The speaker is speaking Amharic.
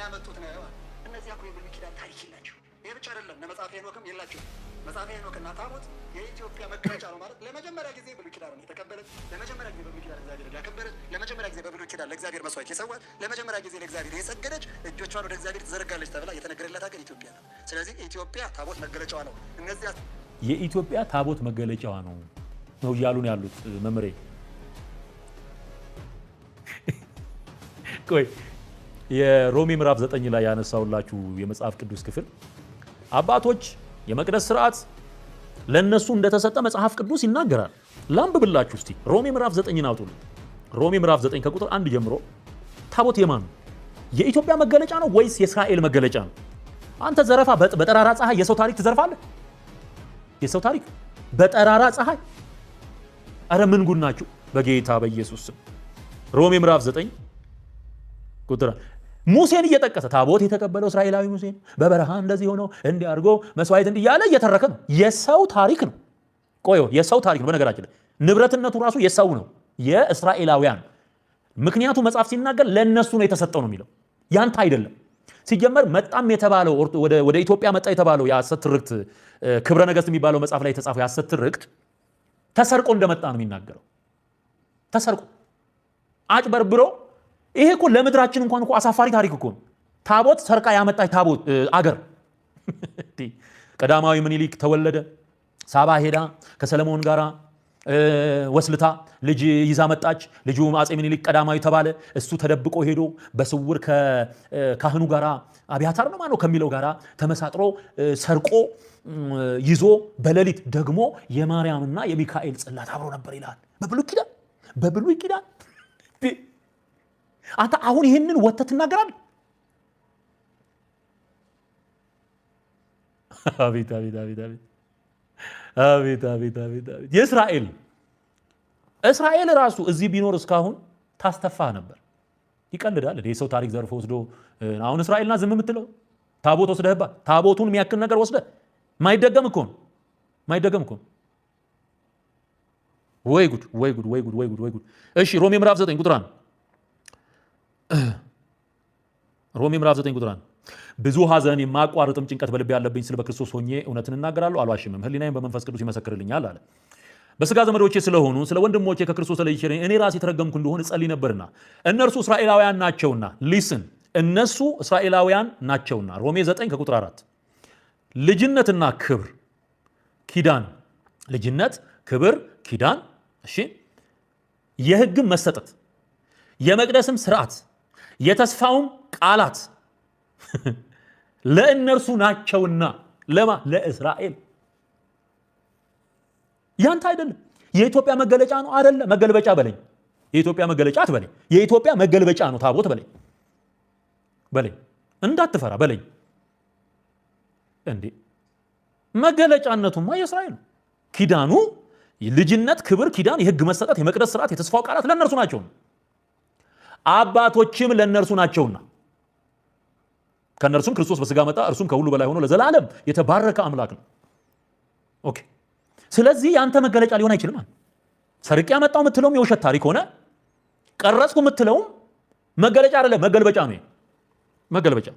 ያመጡት ነው። እነዚያ እኮ የብሉይ ኪዳን ታሪክ የላቸው። ይሄ ብቻ አይደለም፣ ለመጽሐፈ ሄኖክም የላቸው። መጽሐፈ ሄኖክና ታቦት የኢትዮጵያ መገለጫ ነው ማለት ለመጀመሪያ ጊዜ ብሉይ ኪዳን የተቀበለች፣ ለመጀመሪያ ጊዜ በብሉይ ኪዳን እግዚአብሔር ያከበረች፣ ለመጀመሪያ ጊዜ በብሉይ ኪዳን ለእግዚአብሔር መስዋዕት የሰዋች፣ ለመጀመሪያ ጊዜ ለእግዚአብሔር የሰገደች፣ እጆቿን ወደ እግዚአብሔር ትዘረጋለች ተብላ የተነገረላት ሀገር ኢትዮጵያ ነው። ስለዚህ ኢትዮጵያ ታቦት መገለጫዋ ነው። እነዚያ የኢትዮጵያ ታቦት መገለጫዋ ነው እያሉ ነው ያሉት መምሬ። ቆይ የሮሜ ምዕራፍ 9 ላይ ያነሳውላችሁ የመጽሐፍ ቅዱስ ክፍል አባቶች የመቅደስ ስርዓት ለነሱ እንደተሰጠ መጽሐፍ ቅዱስ ይናገራል። ላንብብላችሁ እስቲ ሮሜ ምዕራፍ 9 አውጡልኝ። ሮሜ ምዕራፍ 9 ከቁጥር 1 ጀምሮ ታቦት የማን ነው? የኢትዮጵያ መገለጫ ነው ወይስ የእስራኤል መገለጫ ነው? አንተ ዘረፋ በጠራራ ፀሐይ የሰው ታሪክ ትዘርፋለህ? የሰው ታሪክ በጠራራ ፀሐይ? አረ ምን ጉድ ናችሁ በጌታ በኢየሱስ ስም። ሮሜ ምዕራፍ 9 ቁጥር ሙሴን እየጠቀሰ ታቦት የተቀበለው እስራኤላዊ ሙሴን በበረሃ እንደዚህ ሆነው እንዲህ አድርጎ መስዋዕት እንዲህ እያለ እየተረከ ነው። የሰው ታሪክ ነው። ቆዮ የሰው ታሪክ ነው። በነገራችን ላይ ንብረትነቱ ራሱ የሰው ነው፣ የእስራኤላውያን። ምክንያቱ መጽሐፍ ሲናገር ለነሱ ነው የተሰጠው ነው የሚለው፣ ያንተ አይደለም። ሲጀመር መጣም የተባለው ወደ ኢትዮጵያ መጣ የተባለው የሐሰት ትርክት ክብረ ነገሥት የሚባለው መጽሐፍ ላይ የተጻፈው የሐሰት ትርክት ተሰርቆ እንደመጣ ነው የሚናገረው። ተሰርቆ አጭበርብሮ። ይሄ እኮ ለምድራችን እንኳን እኮ አሳፋሪ ታሪክ እኮ ነው። ታቦት ሰርቃ ያመጣች ታቦት አገር። ቀዳማዊ ምኒልክ ተወለደ። ሳባ ሄዳ ከሰለሞን ጋራ ወስልታ ልጅ ይዛ መጣች። ልጁ አፄ ምኒልክ ቀዳማዊ ተባለ። እሱ ተደብቆ ሄዶ በስውር ከካህኑ ጋራ አብያታር ነው ማነው ከሚለው ጋራ ተመሳጥሮ ሰርቆ ይዞ በሌሊት ደግሞ የማርያምና የሚካኤል ጽላት አብሮ ነበር ይላል በብሉይ ኪዳን። አንተ አሁን ይህንን ወተት ትናገራለህ? አቤት አቤት አቤት አቤት አቤት አቤት አቤት አቤት። እስራኤል ራሱ እዚህ ቢኖር እስካሁን ታስተፋ ነበር። ይቀልዳል የሰው ታሪክ ዘርፎ ወስዶ። አሁን እስራኤልና ዝም የምትለው ታቦት ወስደህባት፣ ታቦቱን የሚያክል ነገር ወስደህ ማይደገም እኮ ነው። ማይደገም እኮ ነው። ወይ ጉድ ወይ ጉድ ወይ ጉድ ወይ ጉድ ወይ ጉድ። እሺ ሮሜ ምዕራፍ 9 ቁጥር 1 ሮሜ ምዕራፍ 9 ቁጥር 1 ብዙ ሐዘን የማቋርጥም ጭንቀት በልቤ ያለብኝ ስለ በክርስቶስ ሆኜ እውነትን እናገራለሁ አልዋሽምም፣ ሕሊናዬም በመንፈስ ቅዱስ ይመሰክርልኛል አለ። በሥጋ ዘመዶቼ ስለሆኑ ስለ ወንድሞቼ ከክርስቶስ ተለይቼ እኔ ራሴ የተረገምኩ እንደሆነ እጸልይ ነበርና እነርሱ እስራኤላውያን ናቸውና። ሊስን እነሱ እስራኤላውያን ናቸውና። ሮሜ 9 ከቁጥር 4 ልጅነትና ክብር ኪዳን፣ ልጅነት ክብር ኪዳን፣ እሺ የሕግም መሰጠት የመቅደስም ስርዓት የተስፋውም ቃላት ለእነርሱ ናቸውና። ለማ ለእስራኤል። ያንተ አይደለም። የኢትዮጵያ መገለጫ ነው አይደለ? መገልበጫ በለኝ። የኢትዮጵያ መገለጫ አትበለኝ። የኢትዮጵያ መገልበጫ ነው ታቦት በለኝ። እንዳትፈራ በለኝ። እንዴ መገለጫነቱማ የእስራኤል ነው። ኪዳኑ ልጅነት፣ ክብር፣ ኪዳን፣ የሕግ መሰጠት፣ የመቅደስ ስርዓት፣ የተስፋው ቃላት ለእነርሱ ናቸውና አባቶችም ለእነርሱ ናቸውና ከእነርሱም ክርስቶስ በሥጋ መጣ፣ እርሱም ከሁሉ በላይ ሆኖ ለዘላለም የተባረከ አምላክ ነው። ኦኬ። ስለዚህ የአንተ መገለጫ ሊሆን አይችልም። ሰርቄ ያመጣው የምትለውም የውሸት ታሪክ ሆነ፣ ቀረጽኩ የምትለውም መገለጫ አይደለም፣ መገልበጫ ነው። መገልበጫ